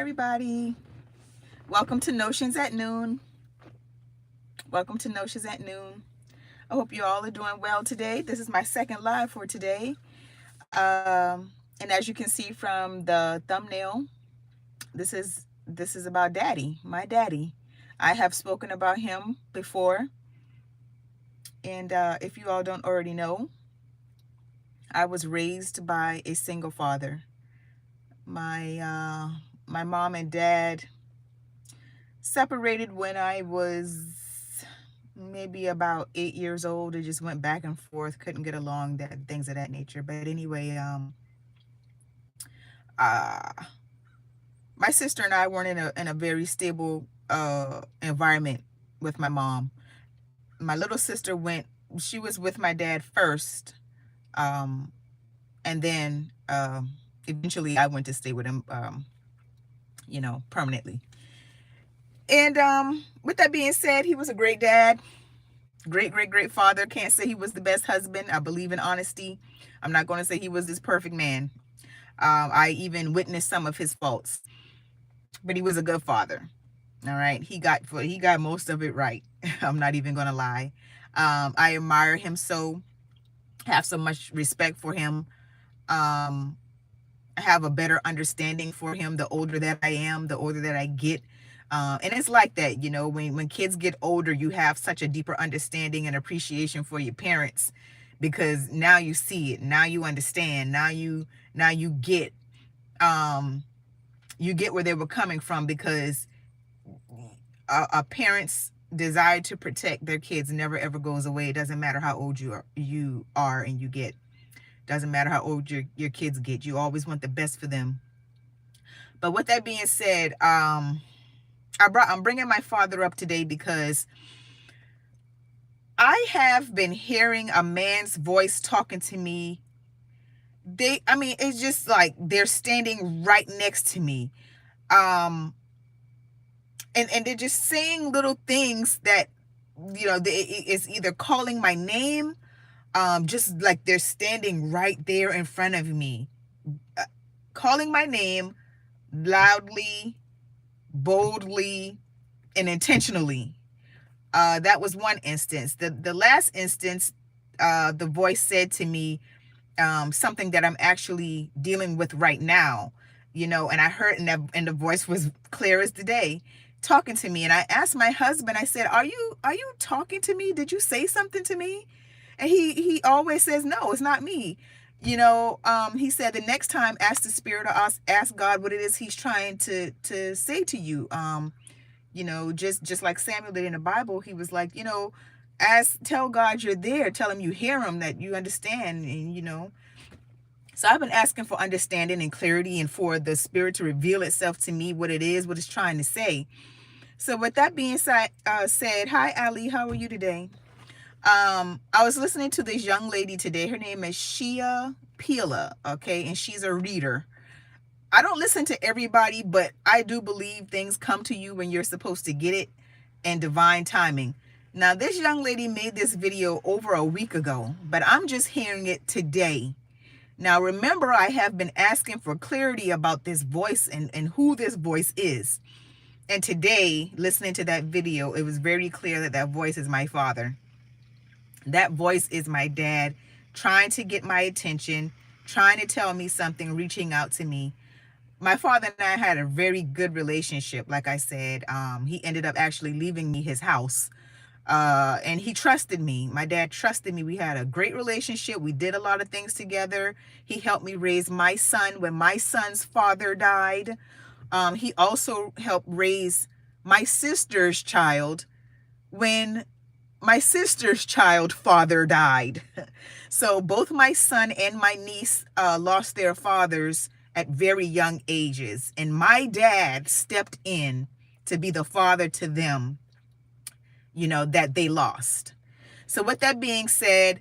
everybody. Welcome to Notions at Noon. Welcome to Notions at Noon. I hope you all are doing well today. This is my second live for today. And as you can see from the thumbnail, this is about Daddy, my daddy. I have spoken about him before, and if you all don't already know, I was raised by a single father. My mom and dad separated when I was maybe about 8 years old. It just went back and forth, couldn't get along, that things of that nature. But anyway, uh, my sister and I weren't in a very stable environment with my mom. My little sister went. She was with my dad first, um, and then eventually I went to stay with him, permanently. And with that being said, he was a great dad, great father. Can't say he was the best husband. I believe in honesty. I'm not going to say he was this perfect man. I even witnessed some of his faults, but he was a good father. All right, he got most of it right. I'm not even going to lie. I admire him so. Have so much respect for him. Um, have a better understanding for him. The older that I am, the older that I get. And it's like that, when kids get older, you have such a deeper understanding and appreciation for your parents, because now you see it, now you understand, now you get where they were coming from, because a parent's desire to protect their kids never ever goes away. It doesn't matter how old you are and you get. Doesn't matter how old your kids get. You always want the best for them. But with that being said, I'm bringing my father up today because I have been hearing a man's voice talking to me. It's just like they're standing right next to me. And they're just saying little things that, it's either calling my name, just like they're standing right there in front of me, calling my name loudly, boldly, and intentionally. That was one instance. The last instance, the voice said to me something that I'm actually dealing with right now, and I heard, and the voice was clear as the day, talking to me. And I asked my husband, I said, are you talking to me? Did you say something to me? And he always says, no, it's not me. He said, the next time, ask the spirit, or ask God what it is he's trying to say to you. Just like Samuel did in the Bible. He was like, tell God you're there, tell him you hear him, that you understand. And so I've been asking for understanding and clarity, and for the spirit to reveal itself to me, what it is, what it's trying to say. So with that being said, hi Ali, how are you today? I was listening to this young lady today. Her name is Shia Pila, okay, and she's a reader. I don't listen to everybody, but I do believe things come to you when you're supposed to get it, and divine timing. Now, this young lady made this video over a week ago, but I'm just hearing it today. Now, remember, I have been asking for clarity about this voice and who this voice is. And today, listening to that video, it was very clear that that voice is my father. That voice is my dad, trying to get my attention, trying to tell me something, reaching out to me. My father and I had a very good relationship. Like I said, he ended up actually leaving me his house. And he trusted me. My dad trusted me. We had a great relationship. We did a lot of things together. He helped me raise my son when my son's father died. He also helped raise my sister's child when my sister's child father died. So both my son and my niece lost their fathers at very young ages. And my dad stepped in to be the father to them, that they lost. So with that being said,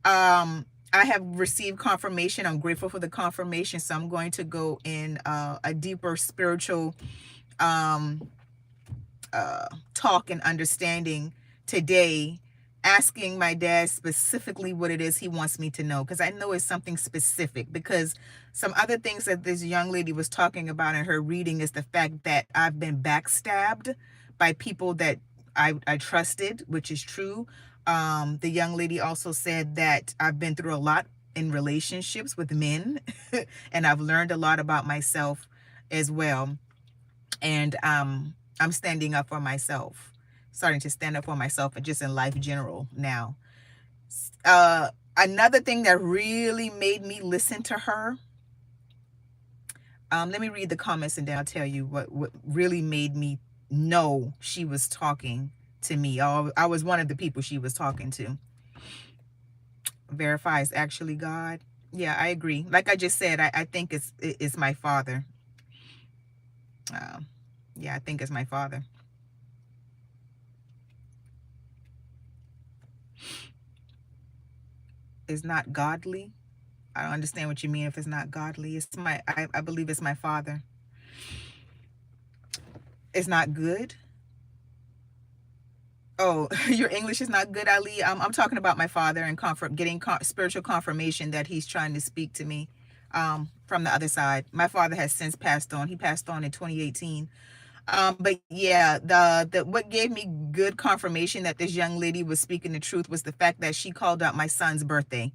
I have received confirmation. I'm grateful for the confirmation. So I'm going to go in a deeper spiritual talk and understanding today asking my dad specifically what it is he wants me to know, because I know it's something specific. Because some other things that this young lady was talking about in her reading is the fact that I've been backstabbed by people that I trusted, which is true. The young lady also said that I've been through a lot in relationships with men and I've learned a lot about myself as well. And I'm standing up for myself, starting to stand up for myself, and just in life general now. Another thing that really made me listen to her, let me read the comments and then I'll tell you what really made me know she was talking to me. I was one of the people she was talking to. Verify is actually God. Yeah, I agree. Like I just said, I think it's my father. Yeah, I think it's my father. Is not godly. I don't understand what you mean if it's not godly. It's I believe it's my father. It's not good. Oh, your English is not good, Ali. I'm talking about my father and getting spiritual confirmation that he's trying to speak to me from the other side. My father has since passed on. He passed on in 2018. But yeah, the what gave me good confirmation that this young lady was speaking the truth was the fact that she called out my son's birthday.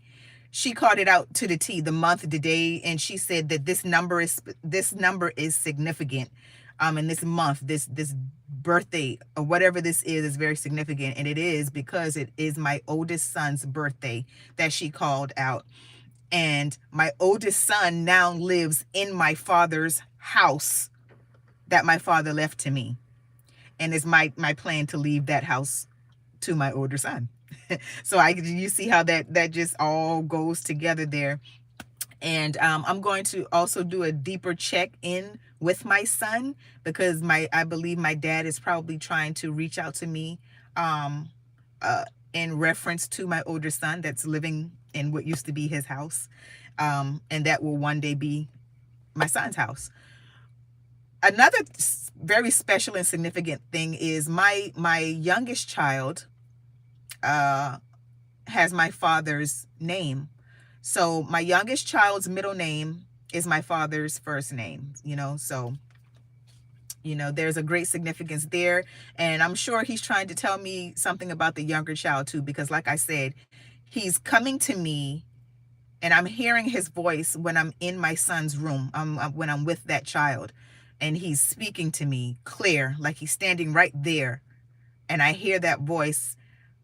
She called it out to the T, the month, the day, and she said that this number is significant. And this month, this birthday or whatever this is very significant, and it is because it is my oldest son's birthday that she called out. And my oldest son now lives in my father's house that my father left to me, and it's my plan to leave that house to my older son. So you see how that just all goes together there. And I'm going to also do a deeper check in with my son, because I believe my dad is probably trying to reach out to me in reference to my older son that's living in what used to be his house, and that will one day be my son's house. Another very special and significant thing is my youngest child has my father's name. So my youngest child's middle name is my father's first name, so there's a great significance there. And I'm sure he's trying to tell me something about the younger child too, because like I said, he's coming to me and I'm hearing his voice when I'm in my son's room, when I'm with that child, and he's speaking to me clear, like he's standing right there, and I hear that voice.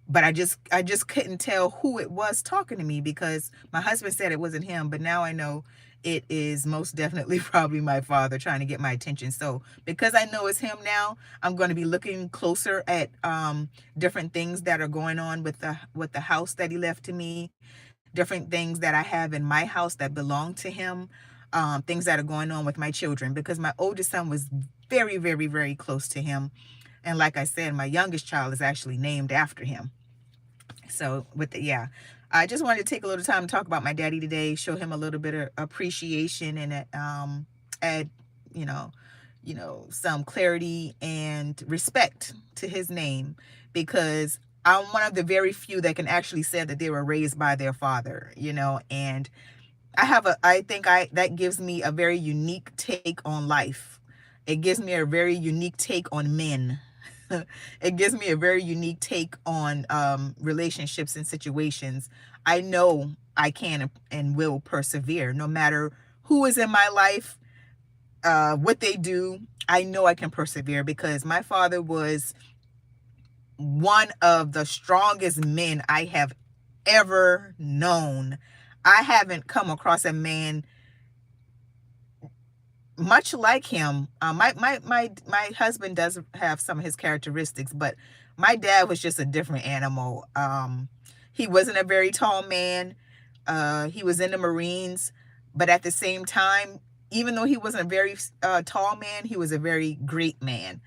But I just couldn't tell who it was talking to me, because my husband said it wasn't him, but now I know it is most definitely probably my father trying to get my attention. So because I know it's him now, I'm going to be looking closer at different things that are going on with the house that he left to me, different things that I have in my house that belong to him, things that are going on with my children, because my oldest son was very, very, very close to him. And like I said, my youngest child is actually named after him. So I just wanted to take a little time to talk about my daddy today, show him a little bit of appreciation, and add, some clarity and respect to his name, because I'm one of the very few that can actually say that they were raised by their father, and I think that gives me a very unique take on life. It gives me a very unique take on men. It gives me a very unique take on relationships and situations. I know I can and will persevere no matter who is in my life, what they do. I know I can persevere because my father was one of the strongest men I have ever known. I haven't come across a man much like him. My husband does have some of his characteristics, but my dad was just a different animal. He wasn't a very tall man. He was in the Marines, but at the same time, even though he wasn't a very tall man, he was a very great man.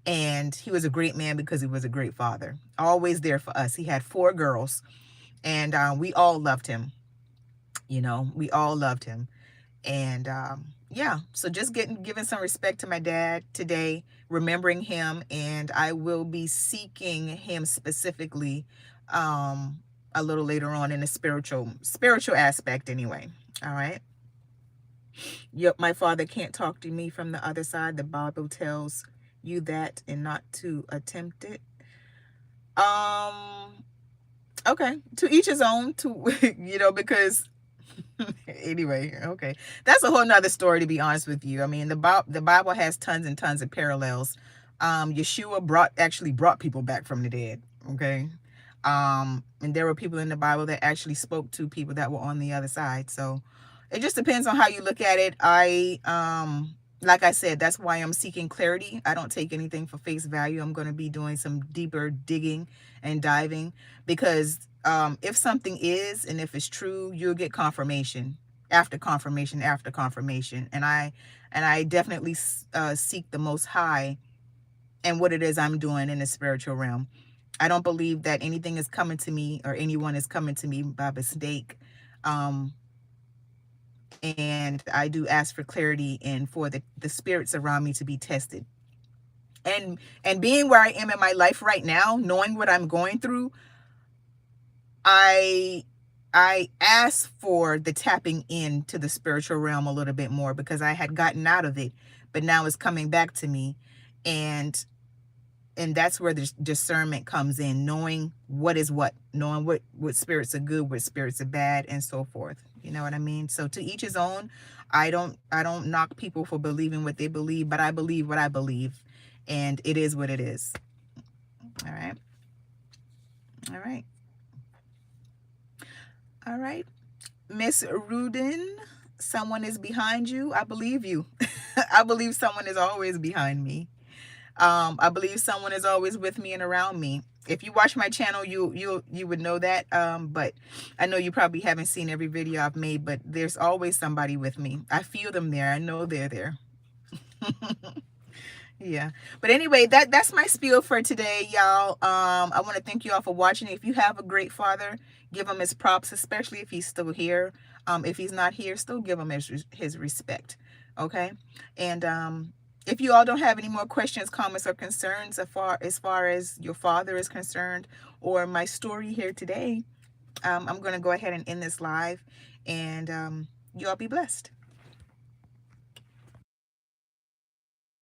And he was a great man because he was a great father, always there for us. He had 4 girls, and we all loved him. We all loved him. And so just giving some respect to my dad today, remembering him, and I will be seeking him specifically a little later on in the spiritual aspect anyway. All right. Yep, my father can't talk to me from the other side. The Bible tells you that and not to attempt it. Um, okay, to each his own, to because anyway, okay. That's a whole nother story, to be honest with you. I mean, the Bible has tons and tons of parallels. Yeshua actually brought people back from the dead. Okay. And there were people in the Bible that actually spoke to people that were on the other side. So it just depends on how you look at it. Like I said, that's why I'm seeking clarity. I don't take anything for face value. I'm going to be doing some deeper digging and diving, because if something is, and if it's true, you'll get confirmation after confirmation after confirmation. And I definitely seek the Most High and what it is I'm doing in the spiritual realm. I don't believe that anything is coming to me or anyone is coming to me by mistake. And I do ask for clarity and for the spirits around me to be tested. And being where I am in my life right now, knowing what I'm going through, I asked for the tapping into the spiritual realm a little bit more, because I had gotten out of it, but now it's coming back to me. And that's where the discernment comes in, knowing what is what, knowing what spirits are good, what spirits are bad, and so forth. You know what I mean? So to each his own. I don't knock people for believing what they believe, but I believe what I believe, and it is what it is. All right. All right. All right. Miss Rudin, someone is behind you. I believe you. I believe someone is always behind me. I believe someone is always with me and around me. If you watch my channel, you would know that. But I know you probably haven't seen every video I've made, but there's always somebody with me. I feel them there. I know they're there. Yeah. But anyway, that's my spiel for today, y'all. I want to thank you all for watching. If you have a great father, give him his props, especially if he's still here. If he's not here, still give him his respect. Okay. And if you all don't have any more questions, comments, or concerns as far as your father is concerned, or my story here today, I'm going to go ahead and end this live, and you all be blessed.